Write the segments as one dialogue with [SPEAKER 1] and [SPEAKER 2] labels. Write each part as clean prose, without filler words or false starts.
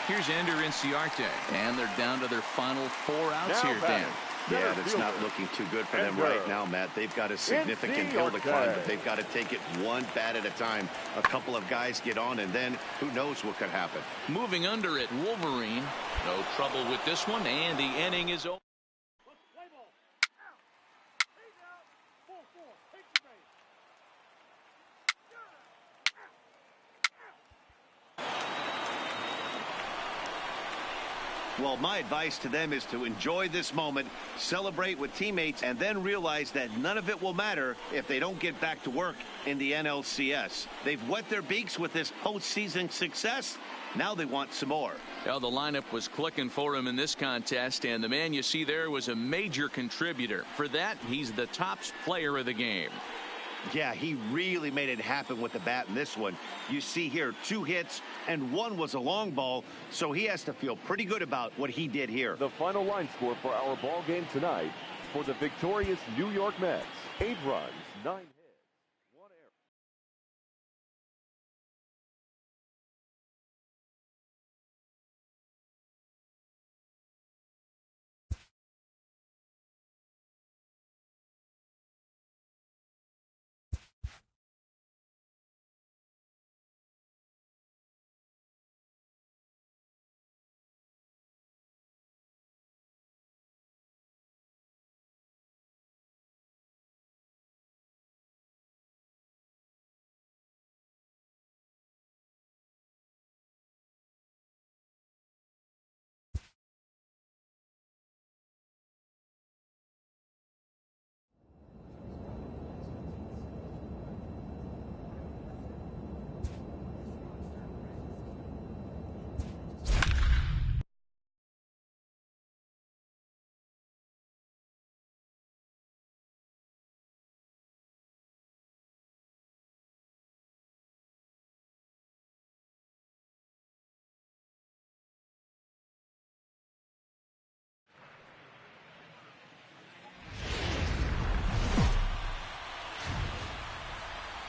[SPEAKER 1] Here's Ender Inciarte. And they're down to their final 4 outs here, Dan.
[SPEAKER 2] Yeah, that's not looking too good for them right now, Matt. They've got a significant hill to climb, but they've got to take it one bat at a time. A couple of guys get on, and then who knows what could happen.
[SPEAKER 1] Moving under it, Wolverine. No trouble with this one, and the inning is over.
[SPEAKER 2] Well, my advice to them is to enjoy this moment, celebrate with teammates, and then realize that none of it will matter if they don't get back to work in the NLCS. They've wet their beaks with this postseason success. Now they want some more.
[SPEAKER 1] Well, the lineup was clicking for him in this contest, and the man you see there was a major contributor. For that, he's the top player of the game.
[SPEAKER 2] Yeah, he really made it happen with the bat in this one. You see here 2 hits and 1 was a long ball, so he has to feel pretty good about what he did here.
[SPEAKER 3] The final line score for our ball game tonight for the victorious New York Mets: 8 runs, 9 hits.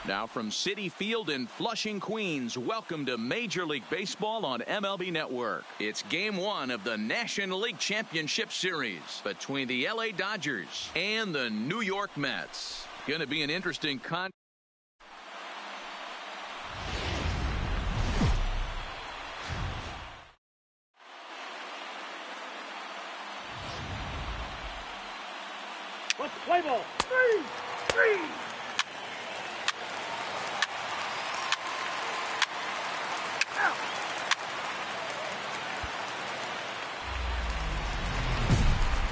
[SPEAKER 1] Now from Citi Field in Flushing, Queens, welcome to Major League Baseball on MLB Network. It's Game 1 of the National League Championship Series between the LA Dodgers and the New York Mets. Going to be an interesting contest.
[SPEAKER 4] What's the play ball? 3.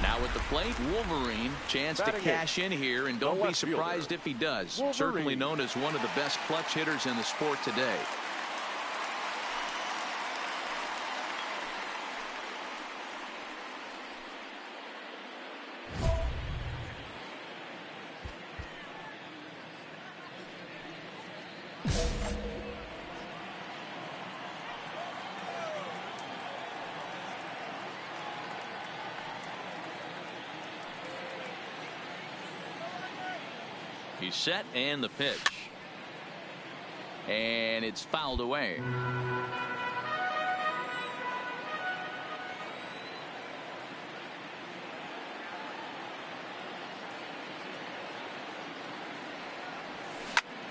[SPEAKER 1] Now at the plate, Wolverine. Chance to cash in here, and don't be surprised if he does. Certainly known as one of the best clutch hitters in the sport today. He's set, and the pitch. And it's fouled away.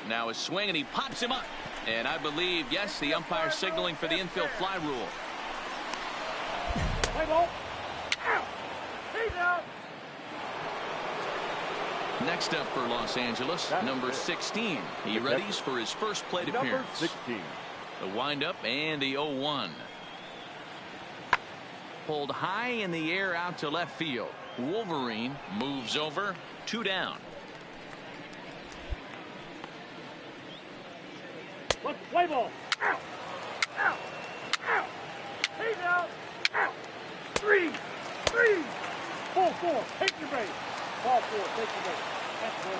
[SPEAKER 1] Now a swing, and he pops him up. And I believe, yes, the umpire signaling for the infield fly rule.
[SPEAKER 4] Play ball. Out. He's out.
[SPEAKER 1] Next up for Los Angeles, number 16. He readies for his first plate appearance.
[SPEAKER 3] Number 16.
[SPEAKER 1] The windup and the 0-1. Pulled high in the air out to left field. Wolverine moves over, 2 down.
[SPEAKER 4] Let's play ball. Out. Out. Out. He's out. Out. 3. 4. Take your base. Ball 4. Take your base. That's ball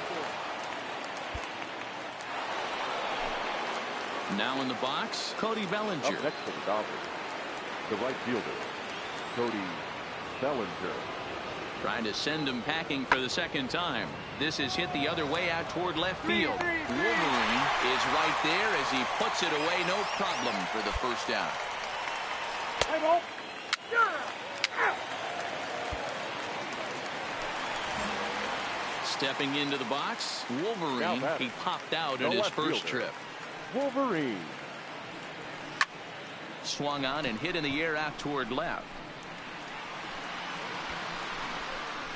[SPEAKER 4] 4.
[SPEAKER 1] Now in the box, Cody Bellinger.
[SPEAKER 3] Up next for the Dodgers, the right fielder, Cody Bellinger.
[SPEAKER 1] Trying to send him packing for the second time. This is hit the other way out toward left field. Wolverine is right there as he puts it away. No problem for the first out.
[SPEAKER 4] Play ball. Out.
[SPEAKER 1] Stepping into the box, Wolverine. He popped out in
[SPEAKER 3] The
[SPEAKER 1] his
[SPEAKER 3] left
[SPEAKER 1] first
[SPEAKER 3] fielder,
[SPEAKER 1] trip.
[SPEAKER 3] Wolverine.
[SPEAKER 1] Swung on and hit in the air out toward left.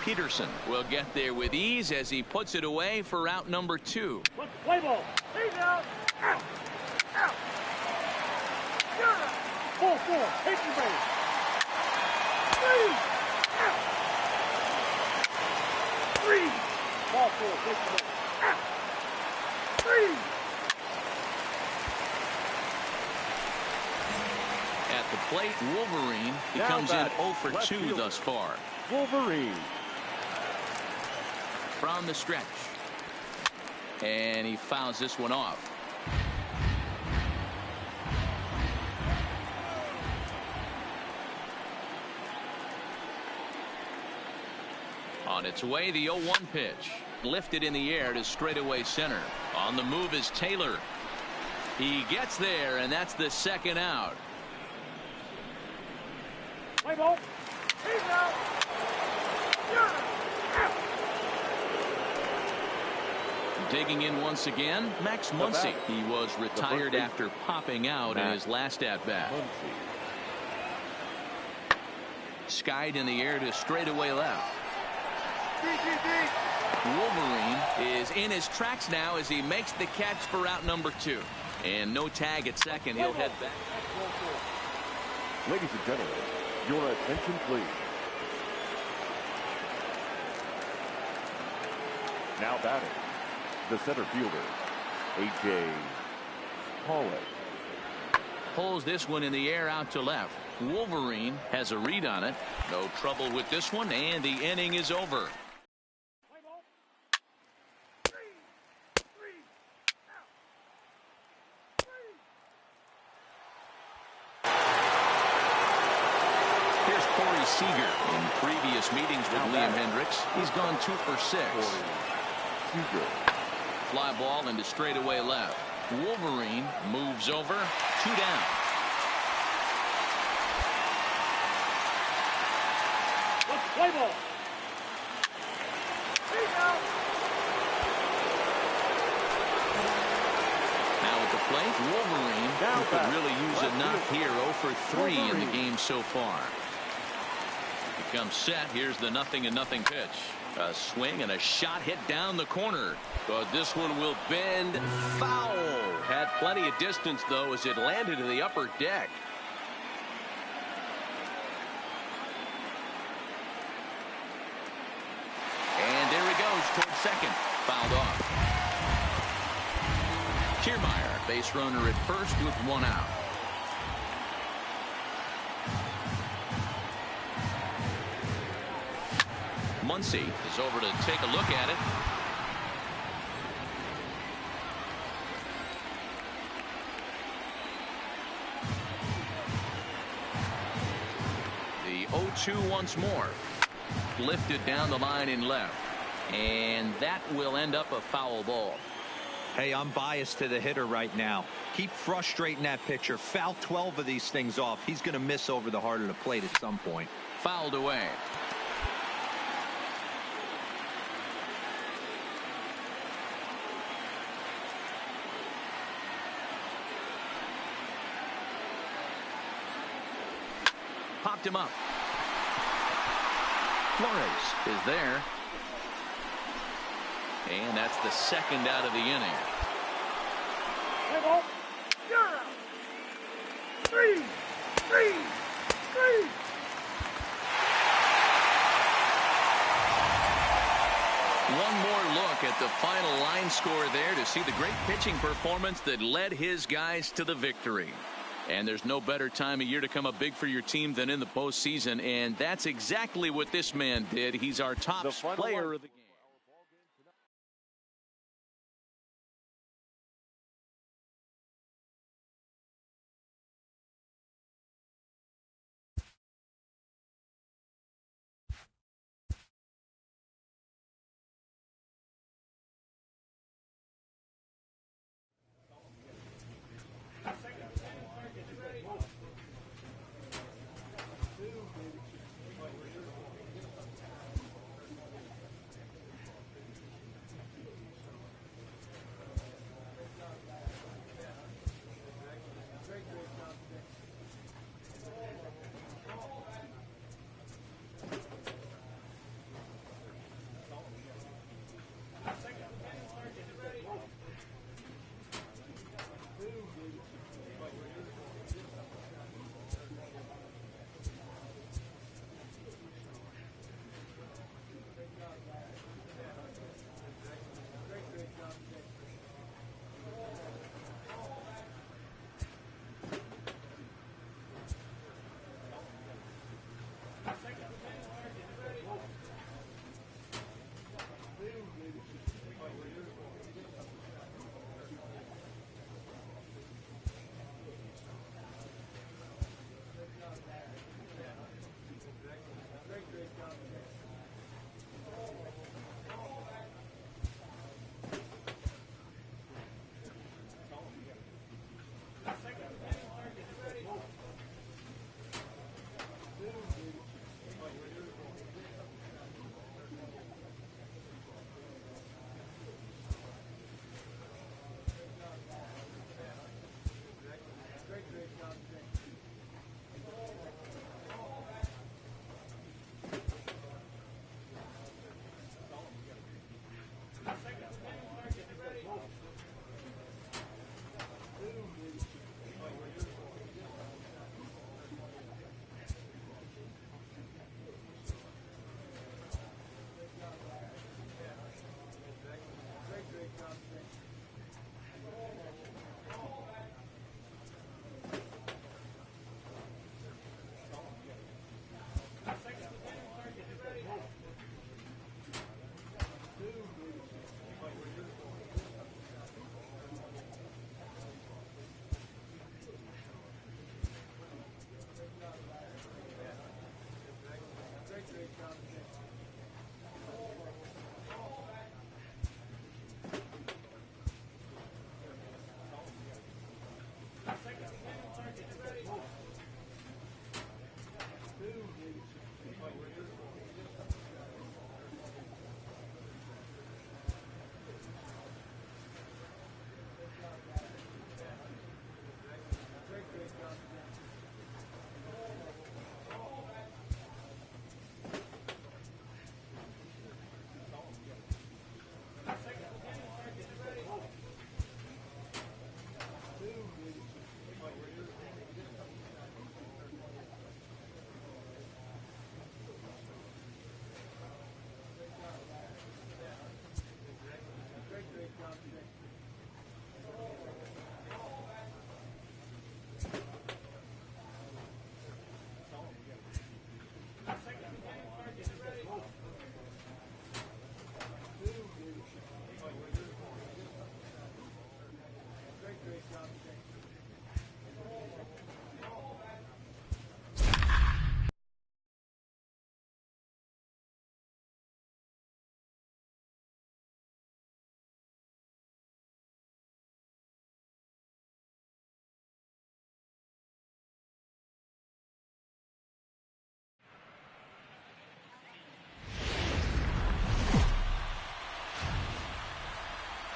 [SPEAKER 1] Peterson will get there with ease as he puts it away for out number 2.
[SPEAKER 4] Play ball. He's out. Out. Out. Ball 4. Take your base. 3. Out. 3. Ball 4. Take your base. Out. 3.
[SPEAKER 1] At the plate, Wolverine. He comes in 0 for 2 thus far.
[SPEAKER 3] Wolverine.
[SPEAKER 1] From the stretch. And he fouls this one off. On its way, the 0-1 pitch. Lifted in the air to straightaway center. On the move is Taylor. He gets there, and that's the second out.
[SPEAKER 4] Play ball. He's out. Out.
[SPEAKER 1] Digging in once again, Max Muncy. He was retired after popping out in his last at-bat. Skied in the air to straightaway left. Wolverine is in his tracks now as he makes the catch for out number 2. And no tag at second. He'll head back.
[SPEAKER 3] Ladies and gentlemen, your attention please. Now batting, the center fielder, A.J. Pollock.
[SPEAKER 1] Pulls this one in the air out to left. Wolverine has a read on it. No trouble with this one, and the inning is over. Seager. In previous meetings with Liam Hendricks, he's gone 2 for 6. Fly ball into straightaway left. Wolverine moves over. 2 down.
[SPEAKER 4] Play ball.
[SPEAKER 1] Now at the plate, Wolverine who could really use a knock here. 0 for 3 in the game so far. Comes set. Here's the 0-0 pitch. A swing and a shot hit down the corner.
[SPEAKER 5] But this one will bend foul. Had plenty of distance, though, as it landed to the upper deck.
[SPEAKER 1] And there he goes towards second. Fouled off. Kiermaier, base runner at first with 1 out. Muncy is over to take a look at it. The 0-2 once more. Lifted down the line in left. And that will end up a foul ball.
[SPEAKER 6] Hey, I'm biased to the hitter right now. Keep frustrating that pitcher. Foul 12 of these things off. He's going to miss over the heart of the plate at some point.
[SPEAKER 1] Fouled away. Popped him up. Flores is there. And that's the second out of the inning.
[SPEAKER 4] Play ball. You're out. 3.
[SPEAKER 1] One more look at the final line score there to see the great pitching performance that led his guys to the victory. And there's no better time of year to come up big for your team than in the postseason, and that's exactly what this man did. He's our top player of the game.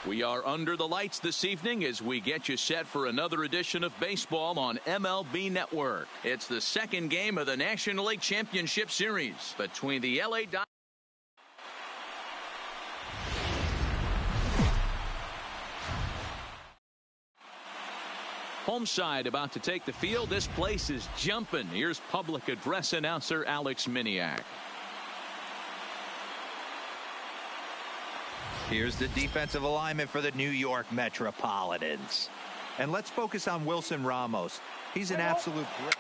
[SPEAKER 1] We are under the lights this evening as we get you set for another edition of baseball on MLB Network. It's the second game of the National League Championship Series between the LA Dodgers. Home side about to take the field. This place is jumping. Here's public address announcer Alex Miniak.
[SPEAKER 6] Here's the defensive alignment for the New York Metropolitans. And let's focus on Wilson Ramos. He's an absolute great.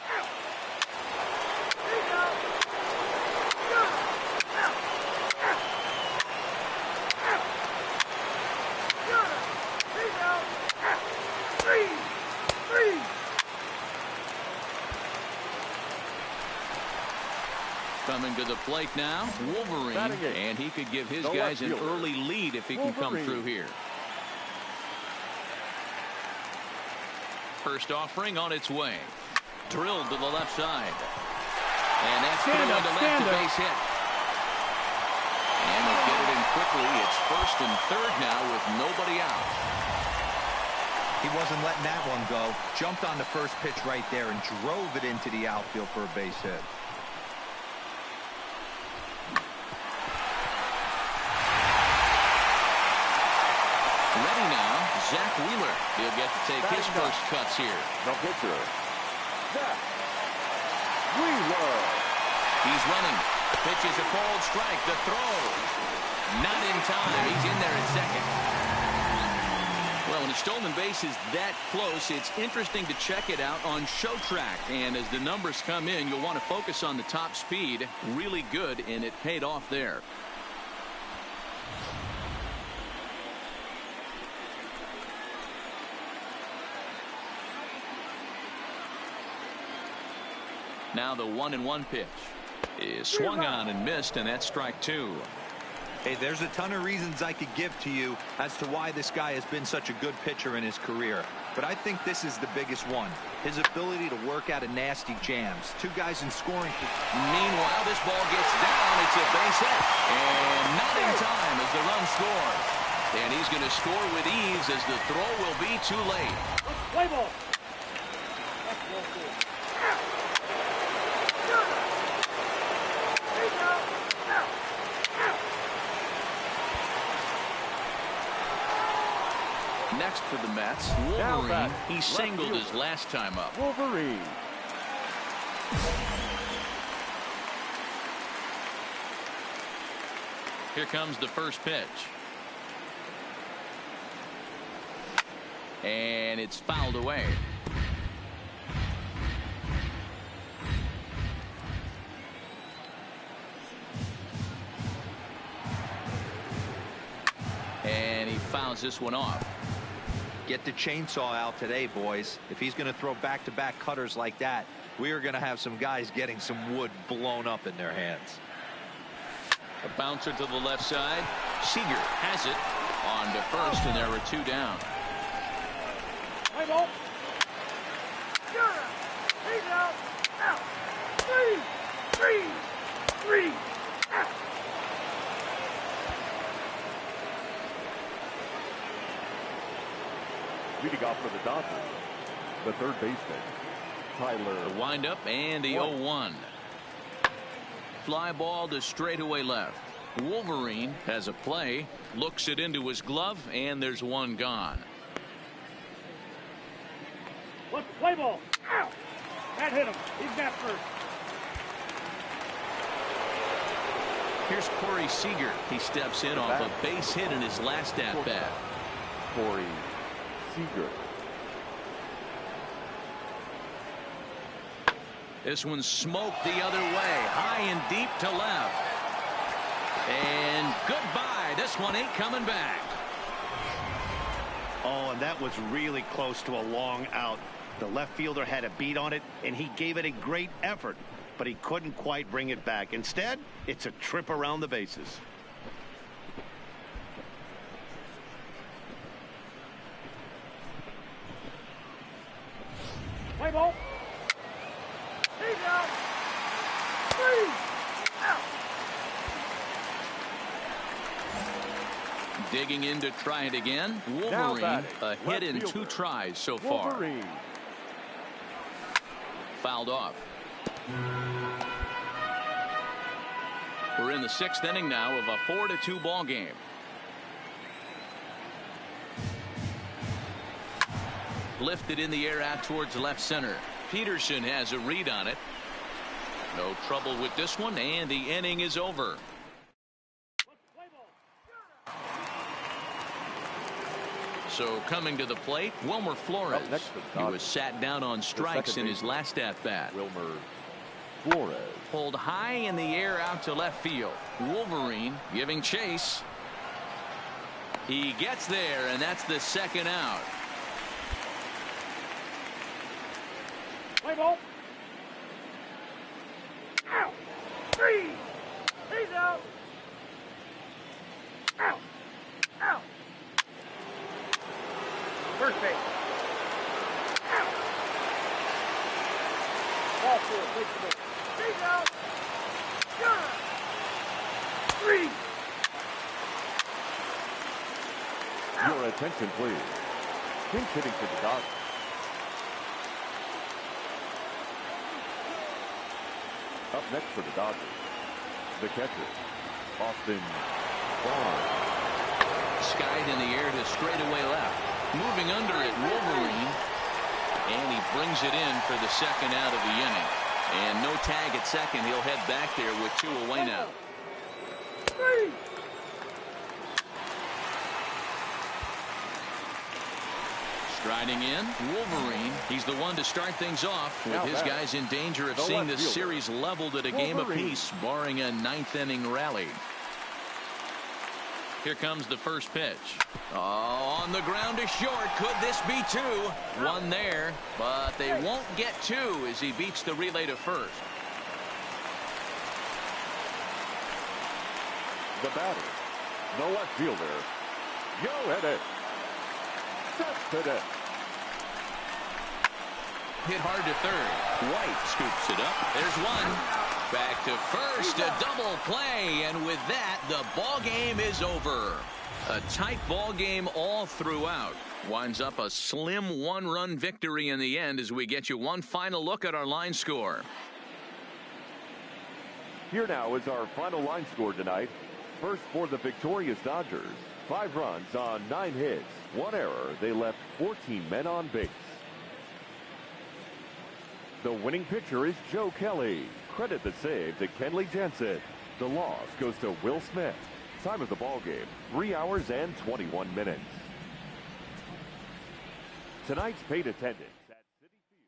[SPEAKER 1] Coming to the plate now, Wolverine, and he could give his guys an early lead if he can come through here. First offering on its way. Drilled to the left side. And that's going to go to left, a base hit. And they get it in quickly. It's first and third now with nobody out.
[SPEAKER 6] He wasn't letting that one go. Jumped on the first pitch right there and drove it into the outfield for a base hit.
[SPEAKER 1] Ready now, Zach Wheeler. He'll get to take his first cuts here.
[SPEAKER 3] The pitcher, Zach Wheeler.
[SPEAKER 1] He's running. Pitch is a cold strike. The throw. Not in time. He's in there at second. Well, when a stolen base is that close, it's interesting to check it out on Show Track. And as the numbers come in, you'll want to focus on the top speed. Really good, and it paid off there. Now the 1-1 pitch is swung on and missed, and that's strike two.
[SPEAKER 6] Hey, there's a ton of reasons I could give to you as to why this guy has been such a good pitcher in his career. But I think this is the biggest one. His ability to work out of nasty jams. Two guys in scoring.
[SPEAKER 1] Meanwhile, this ball gets down. It's a base hit. And not in time as the run scores. And he's going to score with ease as the throw will be too late.
[SPEAKER 4] Play ball.
[SPEAKER 1] Next for the Mets, Wolverine. He singled his last time up.
[SPEAKER 3] Wolverine.
[SPEAKER 1] Here comes the first pitch. And it's fouled away. And he fouls this one off.
[SPEAKER 6] Get the chainsaw out today, boys. If he's going to throw back-to-back cutters like that, we are going to have some guys getting some wood blown up in their hands.
[SPEAKER 1] A bouncer to the left side. Seager has it on to first, and there are two down.
[SPEAKER 4] Play ball. He's out. Out. Three. Out.
[SPEAKER 3] Leading off for the Dodgers, the third baseman, Tyler.
[SPEAKER 1] The windup and the 0-1. Fly ball to straightaway left. Wolverine has a play, looks it into his glove, and there's one gone.
[SPEAKER 4] Let's play ball. Out. That hit him. He's got first.
[SPEAKER 1] Here's Corey Seager. He steps in off a base hit in his last at-bat.
[SPEAKER 3] Corey Seager.
[SPEAKER 1] This one's smoked the other way, high and deep to left. And goodbye. This one ain't coming back.
[SPEAKER 2] Oh, and that was really close to a long out. The left fielder had a beat on it, and he gave it a great effort, but he couldn't quite bring it back. Instead, it's a trip around the bases.
[SPEAKER 4] Play ball. He's out. Three. Out.
[SPEAKER 1] Digging in to try it again. Wolverine, a hit in 2 tries so far.
[SPEAKER 3] Wolverine.
[SPEAKER 1] Fouled off. We're in the 6th inning now of a 4-2 ball game. Lifted in the air out towards left center. Peterson has a read on it. No trouble with this one, and the inning is over. So coming to the plate, Wilmer Flores. He was sat down on strikes in his last at-bat.
[SPEAKER 3] Wilmer Flores.
[SPEAKER 1] Pulled high in the air out to left field. Wolverine giving chase. He gets there, and that's the 2nd out.
[SPEAKER 4] Play ball. Out. 3. He's out. Out. Out. First base. Out. Ball 4. Take the base. He's out. Got it. 3.
[SPEAKER 3] Your attention, please. Pinch hitting for the Dodgers. Up next for the Dodgers, the catcher, Austin Barnes.
[SPEAKER 1] Skied in the air to straightaway left. Moving under it, Wolverine. And he brings it in for the 2nd out of the inning. And no tag at second. He'll head back there with 2 away now.
[SPEAKER 4] 3.
[SPEAKER 1] Striding in, Wolverine. He's the one to start things off with his guys in danger of seeing this series leveled at a game apiece, barring a 9th inning rally. Here comes the first pitch. Oh, on the ground to short. Could this be 2? 1 there, but they won't get 2 as he beats the relay to first.
[SPEAKER 3] The batter, the left fielder, Joe Edit. That's it.
[SPEAKER 1] Hit hard to third. White scoops it up. There's 1. Back to first. A double play. And with that, the ball game is over. A tight ball game all throughout. Winds up a slim 1-run victory in the end as we get you one final look at our line score.
[SPEAKER 3] Here now is our final line score tonight. First for the victorious Dodgers. 5 runs on 9 hits. 1 error. They left 14 men on base. The winning pitcher is Joe Kelly. Credit the save to Kenley Jensen. The loss goes to Will Smith. Time of the ball game, 3 hours and 21 minutes. Tonight's paid attendance at Citi Field.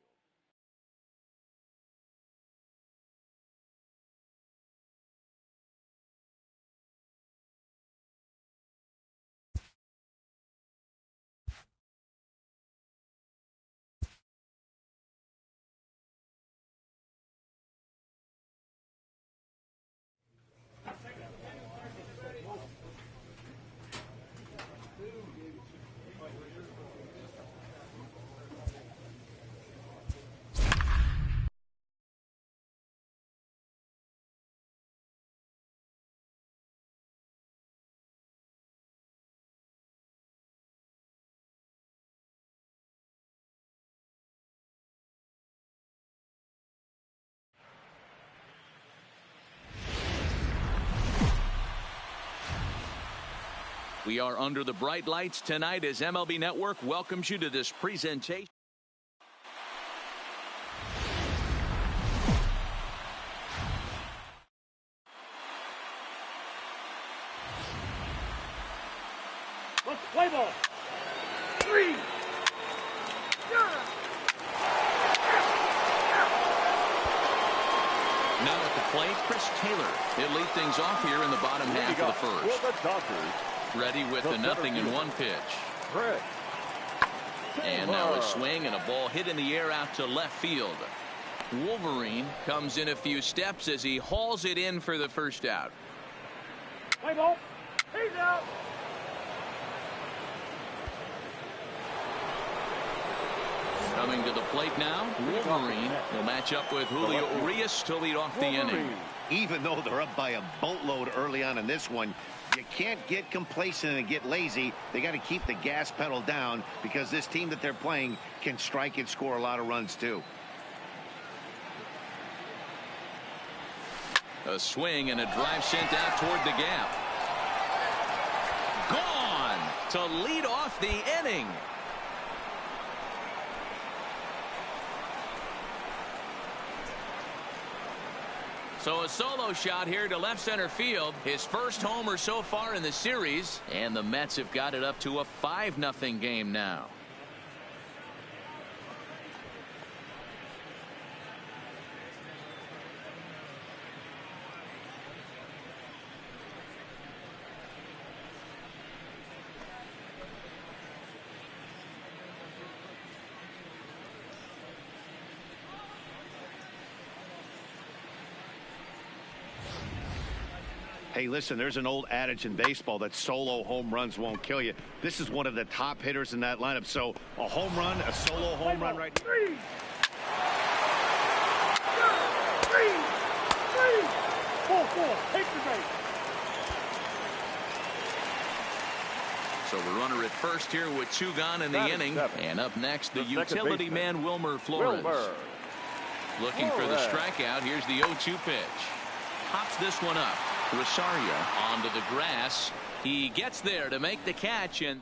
[SPEAKER 1] We are under the bright lights tonight as MLB Network welcomes you to this presentation.
[SPEAKER 4] Let's play ball. 3.
[SPEAKER 1] Now at the plate, Chris Taylor. He'll lead things off here in the bottom half of the first.
[SPEAKER 3] For the Dodgers.
[SPEAKER 1] Ready with the 0-1 pitch.
[SPEAKER 3] Chris
[SPEAKER 1] And now a swing and a ball hit in the air out to left field. Wolverine comes in a few steps as he hauls it in for the first out.
[SPEAKER 4] Play ball. He's out.
[SPEAKER 1] Coming to the plate now, Wolverine will match up with Julio Urias to lead off the inning.
[SPEAKER 2] Even though they're up by a boatload early on in this one, you can't get complacent and get lazy. They got to keep the gas pedal down because this team that they're playing can strike and score a lot of runs too.
[SPEAKER 1] A swing and a drive sent out toward the gap. Gone to lead off the inning. So a solo shot here to left center field. His first homer so far in the series. And the Mets have got it up to a 5-0 game now.
[SPEAKER 2] Hey, listen, there's an old adage in baseball that solo home runs won't kill you. This is one of the top hitters in that lineup. So a home run, a solo home run right now.
[SPEAKER 4] 3, 4, take the base.
[SPEAKER 1] So the runner at first here with 2 gone in the inning. And up next, the utility man, Wilmer Flores. Looking for the strikeout. Here's the 0-2 pitch. Pops this one up. Rosario onto the grass. He gets there to make the catch, and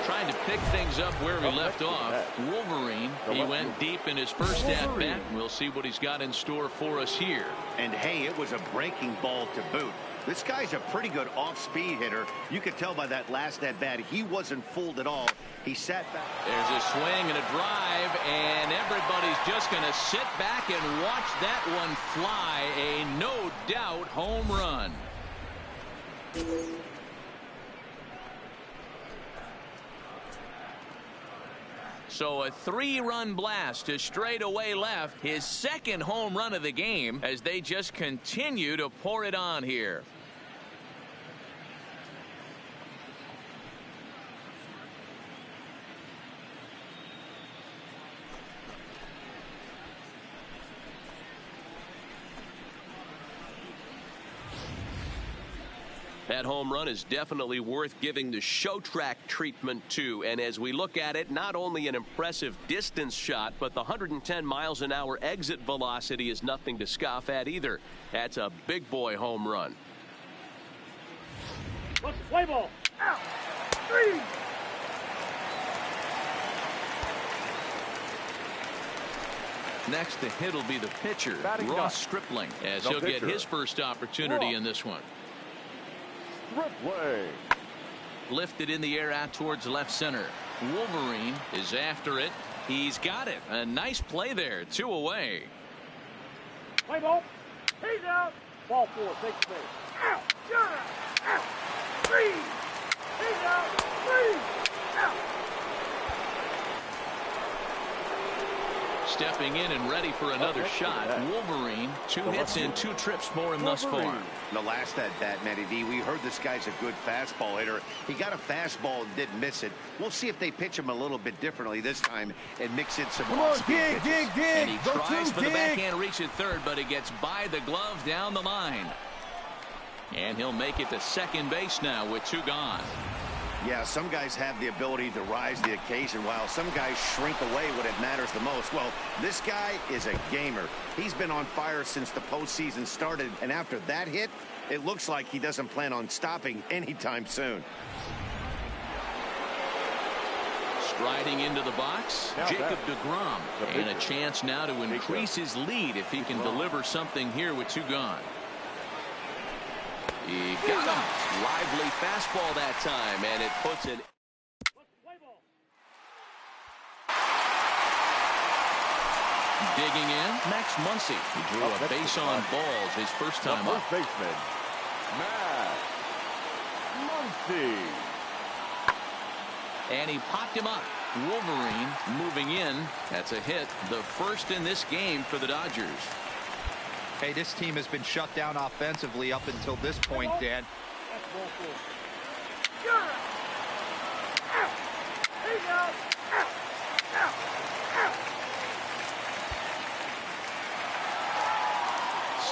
[SPEAKER 1] trying to pick things up where he left off. Wolverine, he went deep in his first at bat. We'll see what he's got in store for us here.
[SPEAKER 2] And hey, it was a breaking ball to boot. This guy's a pretty good off-speed hitter. You could tell by that last at-bat he wasn't fooled at all. He sat back.
[SPEAKER 1] There's a swing and a drive, and everybody's just going to sit back and watch that one fly. A no-doubt home run. So a 3-run blast to straightaway left. His second home run of the game as they just continue to pour it on here.
[SPEAKER 5] That home run is definitely worth giving the show track treatment to. And as we look at it, not only an impressive distance shot, but the 110 miles an hour exit velocity is nothing to scoff at either. That's a big boy home run.
[SPEAKER 4] Let's play ball. Out. 3.
[SPEAKER 1] Next to hit will be the pitcher, Ross Stripling, as he'll get his first opportunity in this one. Lifted in the air out towards left center. Wolverine is after it. He's got it. A nice play there. 2 away.
[SPEAKER 4] Play ball. He's out. Ball 4. Take the base. Out. Out. 3. He's out. 3. Out.
[SPEAKER 1] Stepping in and ready for another shot. Wolverine, 2 hits and 2 trips for him thus far.
[SPEAKER 2] The last at bat, Matty V, we heard this guy's a good fastball hitter. He got a fastball and didn't miss it. We'll see if they pitch him a little bit differently this time and mix in some off-speed pitches.
[SPEAKER 1] And he tries for the backhand reach at third, but he gets by the glove down the line. And he'll make it to second base now with 2 gone.
[SPEAKER 2] Yeah, some guys have the ability to rise to the occasion while some guys shrink away when it matters the most. Well, this guy is a gamer. He's been on fire since the postseason started, and after that hit, it looks like he doesn't plan on stopping anytime soon.
[SPEAKER 1] Striding into the box, Jacob deGrom, and a chance now to increase his lead if he can deliver something here with 2 gone. He got him. Lively fastball that time, and it puts it. Digging in, Max Muncy. He drew a base on balls his first time up.
[SPEAKER 3] First baseman, Max Muncy.
[SPEAKER 1] And he popped him up. Wolverine moving in. That's a hit. The first in this game for the Dodgers.
[SPEAKER 6] Hey, this team has been shut down offensively up until this point, Dan.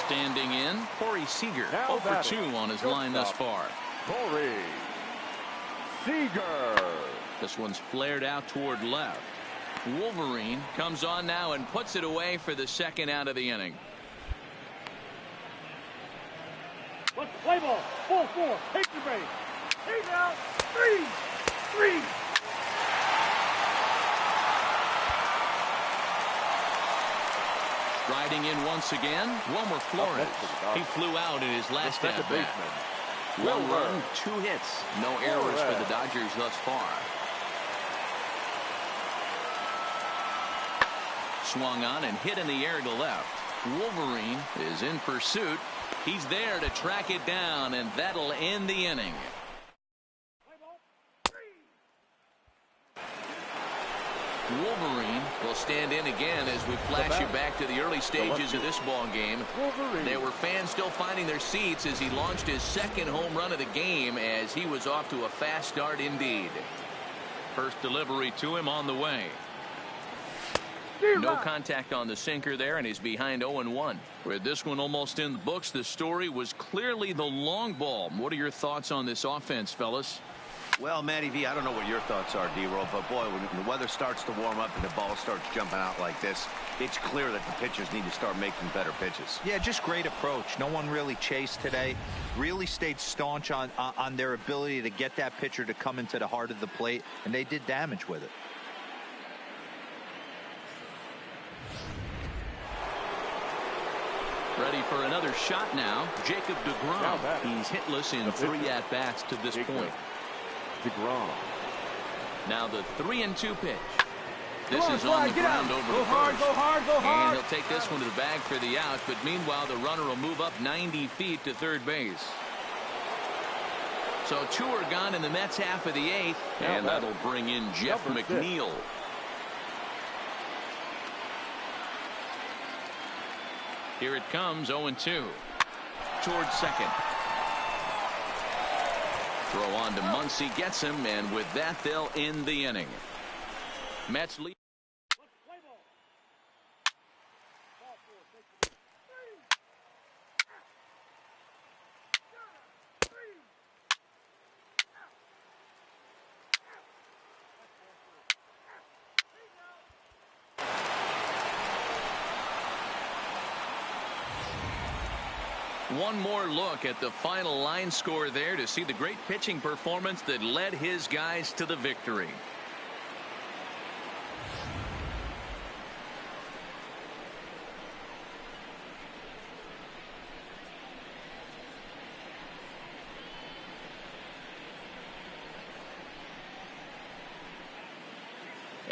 [SPEAKER 1] Standing in, Corey Seager,
[SPEAKER 3] Now
[SPEAKER 1] 0 for 2 on his line thus far.
[SPEAKER 3] Corey Seager.
[SPEAKER 1] This one's flared out toward left. Wolverine comes on now and puts it away for the second out of the inning.
[SPEAKER 4] Let's play ball. Full 4. Take your base. Take out. 3.
[SPEAKER 1] Riding in once again, Wilmer Flores. He flew out in his last at bat. One run, 2 hits, no errors for the Dodgers thus far. Swung on and hit in the air to left. Wolverine is in pursuit. He's there to track it down, and that'll end the inning. Wolverine will stand in again as we flash you back to the early stages of this ball game. There were fans still finding their seats as he launched his second home run of the game, as he was off to a fast start indeed. First delivery to him on the way. No contact on the sinker there, and he's behind 0-1. With this one almost in the books, the story was clearly the long ball. What are your thoughts on this offense, fellas?
[SPEAKER 2] Well, Matty V, I don't know what your thoughts are, D-Roll, but boy, when the weather starts to warm up and the ball starts jumping out like this, it's clear that the pitchers need to start making better pitches.
[SPEAKER 6] Yeah, just great approach. No one really chased today. Really stayed staunch on their ability to get that pitcher to come into the heart of the plate, and they did damage with it.
[SPEAKER 1] Ready for another shot now. Jacob deGrom. He's hitless in 3 at-bats to this point. deGrom. Now the 3-2 pitch. This is on the ground over
[SPEAKER 4] Go hard, go hard, go hard.
[SPEAKER 1] And he'll take this one to the bag for the out, but meanwhile the runner will move up 90 feet to third base. So 2 are gone in the Mets half of the 8th, and that'll bring in Jeff McNeil. Here it comes, 0-2. Towards second. Throw on to Muncy, gets him, and with that they'll end the inning. Mets lead. One more look at the final line score there to see the great pitching performance that led his guys to the victory.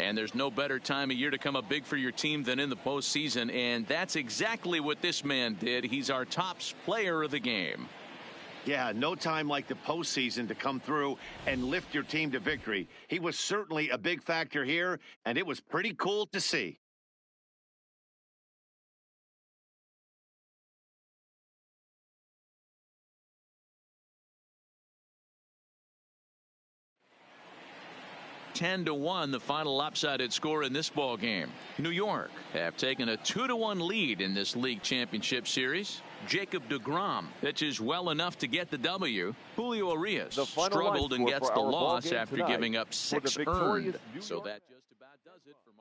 [SPEAKER 1] And there's no better time of year to come up big for your team than in the postseason, and that's exactly what this man did. He's our top player of the game.
[SPEAKER 2] Yeah, no time like the postseason to come through and lift your team to victory. He was certainly a big factor here, and it was pretty cool to see.
[SPEAKER 1] (10-1) the final lopsided score in this ball game. New York have taken a 2-1 lead in this league championship series. Jacob deGrom pitches well enough to get the W. Julio Urias struggled and gets the loss after giving up 6 earned. So that just about does it for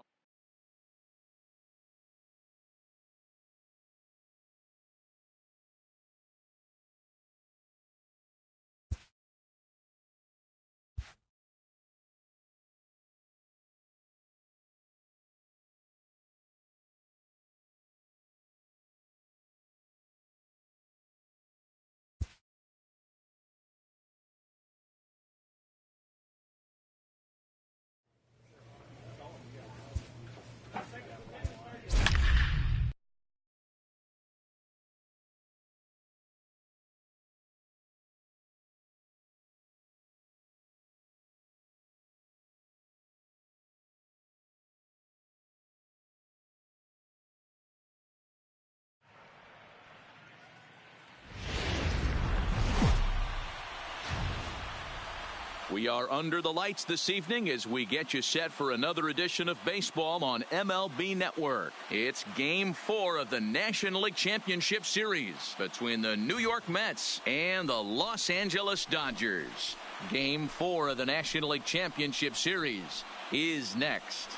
[SPEAKER 1] We are under the lights this evening as we get you set for another edition of baseball on MLB Network. It's Game 4 of the National League Championship Series between the New York Mets and the Los Angeles Dodgers. Game 4 of the National League Championship Series is next.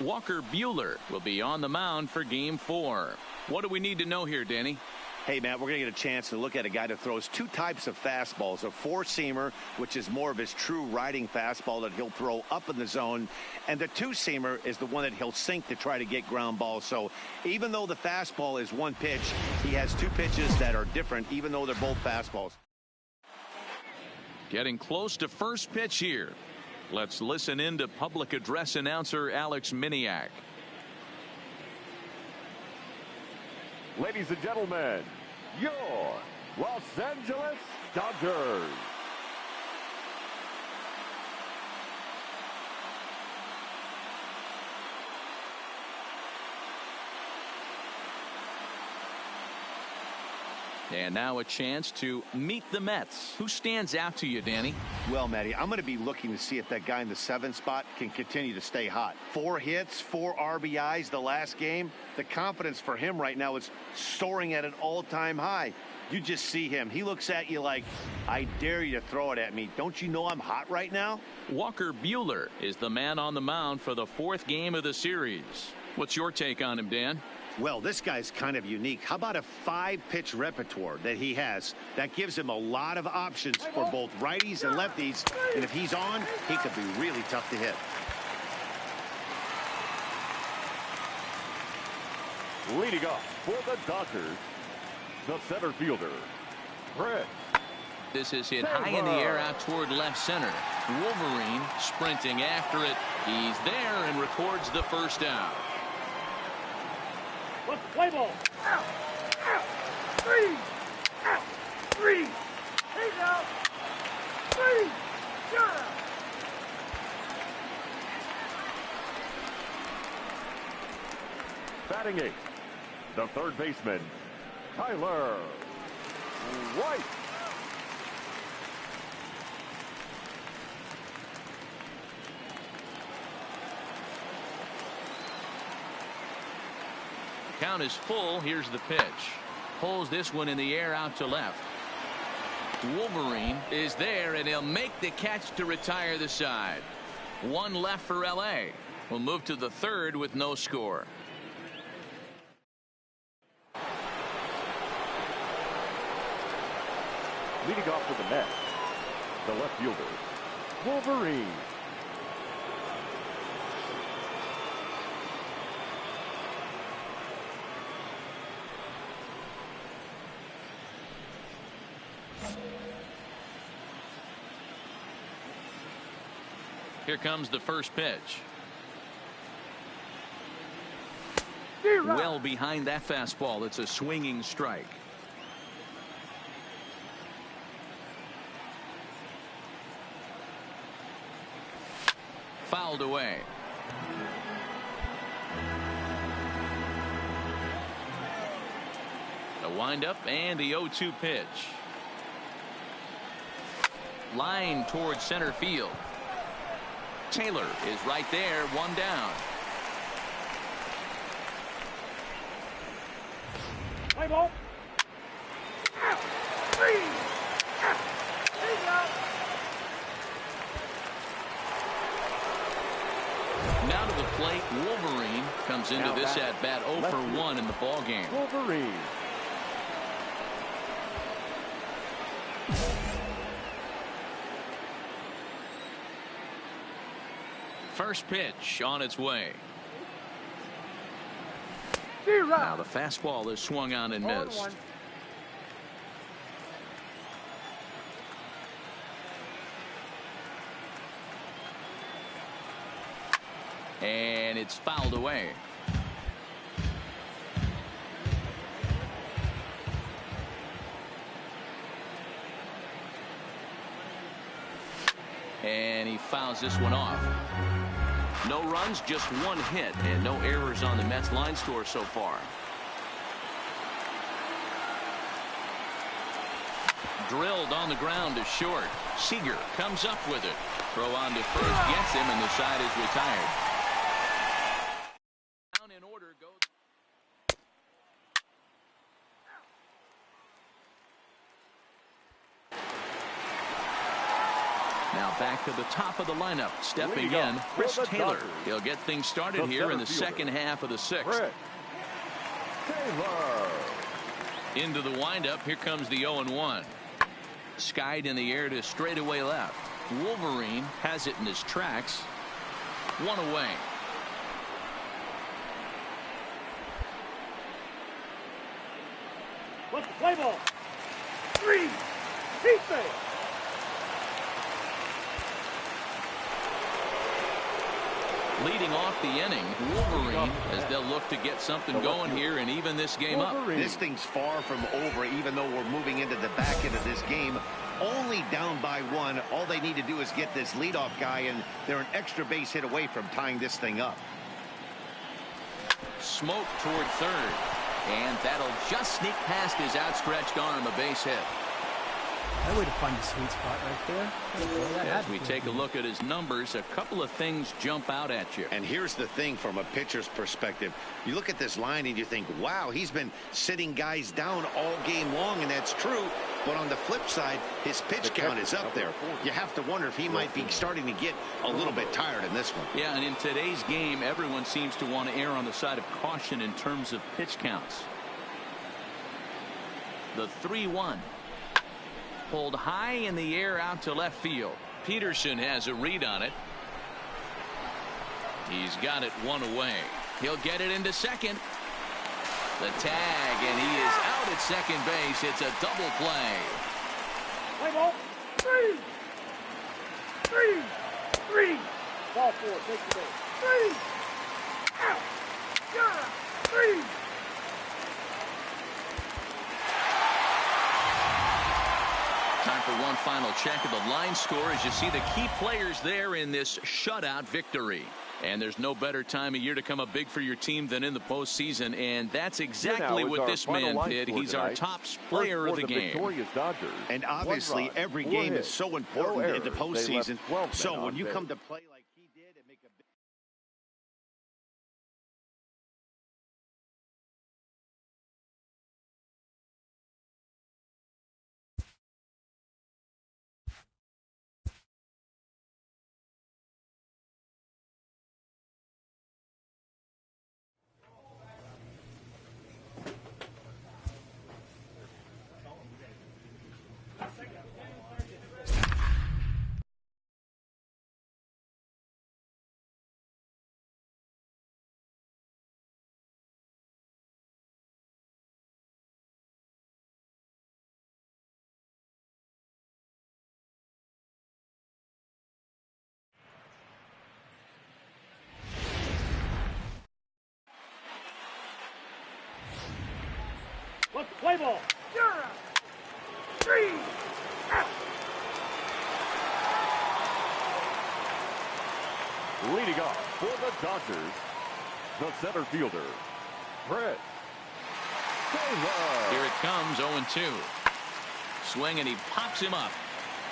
[SPEAKER 1] Walker Buehler will be on the mound for Game 4. What do we need to know here, Danny?
[SPEAKER 2] Hey, Matt, we're going to get a chance to look at a guy that throws two types of fastballs. A four-seamer, which is more of his true riding fastball that he'll throw up in the zone. And the two-seamer is the one that he'll sink to try to get ground balls. So even though the fastball is one pitch, he has two pitches that are different, even though they're both fastballs.
[SPEAKER 1] Getting close to first pitch here. Let's listen in to public address announcer Alex Miniak.
[SPEAKER 3] Ladies and gentlemen, your Los Angeles Dodgers.
[SPEAKER 1] And now a chance to meet the Mets. Who stands out to you, Danny?
[SPEAKER 2] Well, Matty, I'm going to be looking to see if that guy in the 7th spot can continue to stay hot. 4 hits, 4 RBIs the last game. The confidence for him right now is soaring at an all-time high. You just see him. He looks at you like, I dare you to throw it at me. Don't you know I'm hot right now?
[SPEAKER 1] Walker Buehler is the man on the mound for the 4th game of the series. What's your take on him, Dan?
[SPEAKER 2] Well, this guy's kind of unique. How about a 5-pitch repertoire that he has? That gives him a lot of options for both righties and lefties. And if he's on, he could be really tough to hit.
[SPEAKER 3] Leading off for the Dodgers, the center fielder, Chris.
[SPEAKER 1] This is hit high in the air out toward left center. Wolverine sprinting after it. He's there and records the first out.
[SPEAKER 4] Let's play ball. Out. Out. 3. Out. 3. He's out. 3. You're out.
[SPEAKER 3] Batting 8th, the third baseman, Tyler White.
[SPEAKER 1] Count is full. Here's the pitch. Pulls this one in the air out to left. Wolverine is there, and he'll make the catch to retire the side. One left for LA. We'll move to the 3rd with no score.
[SPEAKER 3] Leading off for the Mets, the left fielder, Wolverine.
[SPEAKER 1] Here comes the first pitch. Well behind that fastball. It's a swinging strike. Fouled away. The windup and the 0-2 pitch. Line towards center field. Taylor is right there, one down.
[SPEAKER 4] Play ball. Out. 3. Out. He's out.
[SPEAKER 1] Now to the plate, Wolverine comes into
[SPEAKER 3] Now
[SPEAKER 1] this at bat 0 for 1 in the ball game.
[SPEAKER 3] Wolverine.
[SPEAKER 1] First pitch on its way. Now the fastball is swung on and missed. And it's fouled away. And he fouls this one off. No runs, just one hit, and no errors on the Mets line score so far. drilled on the ground to short. Seager comes up with it. Throw on to first, gets him, and the side is retired. Down in order goes. Now back to the top of the lineup. Stepping in, Chris Taylor. He'll get things started here in the second half of the sixth. Into the windup. Here comes the 0-1. Skied in the air to straightaway left. Wolverine has it in his tracks. One away.
[SPEAKER 4] What's the play ball? 3. Deep base.
[SPEAKER 1] Leading off the inning, Wolverine, as they'll look to get something going here and even this game up.
[SPEAKER 2] This thing's far from over, even though we're moving into the back end of this game. Only down by 1. All they need to do is get this leadoff guy, and they're an extra base hit away from tying this thing up.
[SPEAKER 1] Smoke toward third, and that'll just sneak past his outstretched arm, a base hit.
[SPEAKER 7] That way to find the sweet spot right there.
[SPEAKER 1] As we take a look at his numbers, a couple of things jump out at you.
[SPEAKER 2] And here's the thing from a pitcher's perspective. You look at this line and you think, wow, he's been sitting guys down all game long, and that's true. But on the flip side, his pitch count is up there. You have to wonder if he might be starting to get a little bit tired in this one.
[SPEAKER 1] Yeah, and in today's game, everyone seems to want to err on the side of caution in terms of pitch counts. The 3-1. Pulled high in the air out to left field. Peterson has a read on it. He's got it one away. He'll get it into second. The tag, and he is out at second base. It's a double play.
[SPEAKER 4] Play ball. 3. Ball 4. Take the base. 3. Out. Yeah. 3.
[SPEAKER 1] Time for one final check of the line score as you see the key players there in this shutout victory. And there's no better time of year to come up big for your team than in the postseason, and that's exactly what this man did. He's our top player of the game.
[SPEAKER 2] And obviously every game is so important in the postseason. So when you come to play like he did and make a big
[SPEAKER 4] What's the play ball? 3. Out.
[SPEAKER 3] Leading off for the Dodgers, the center fielder, Chris Taylor.
[SPEAKER 1] Here it comes, 0-2. Swing, and he pops him up.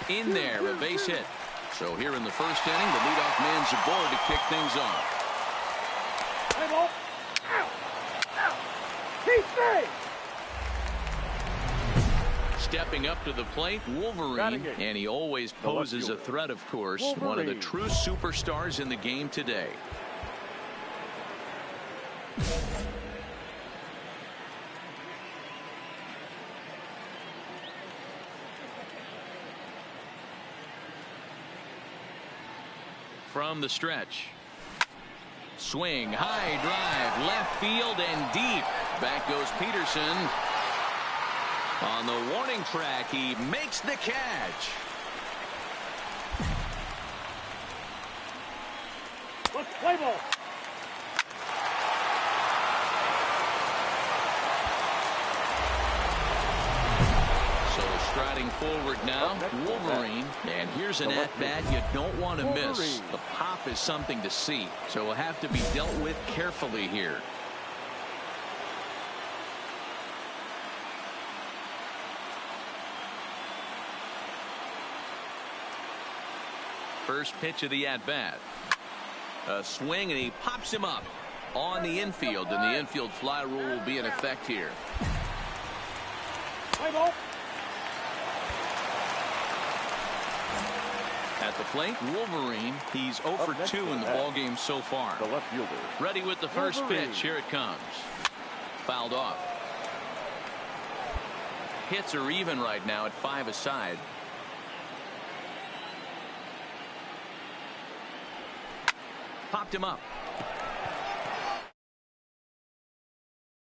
[SPEAKER 1] In there, a base hit. So here in the first inning, the leadoff man's aboard to kick things off.
[SPEAKER 4] Play ball. Out. Deep base.
[SPEAKER 1] Stepping up to the plate, Wolverine, and he always poses a threat, of course. One of the true superstars in the game today. From the stretch. Swing, high drive, left field and deep. Back goes Peterson. On the warning track, he makes the catch.
[SPEAKER 4] What's the play ball?
[SPEAKER 1] So striding forward now, Wolverine. And here's an at-bat you don't want to miss. The pop is something to see, so will have to be dealt with carefully here.
[SPEAKER 5] First pitch of the at-bat. A swing, and he pops him up on the infield, and the infield fly rule will be in effect here.
[SPEAKER 4] Play ball.
[SPEAKER 5] At the plate, Wolverine. He's 0 for 2 in the ballgame so far.
[SPEAKER 3] The left fielder.
[SPEAKER 5] Ready with the first pitch. Here it comes. Fouled off. Hits are even right now at 5 aside. Popped him up.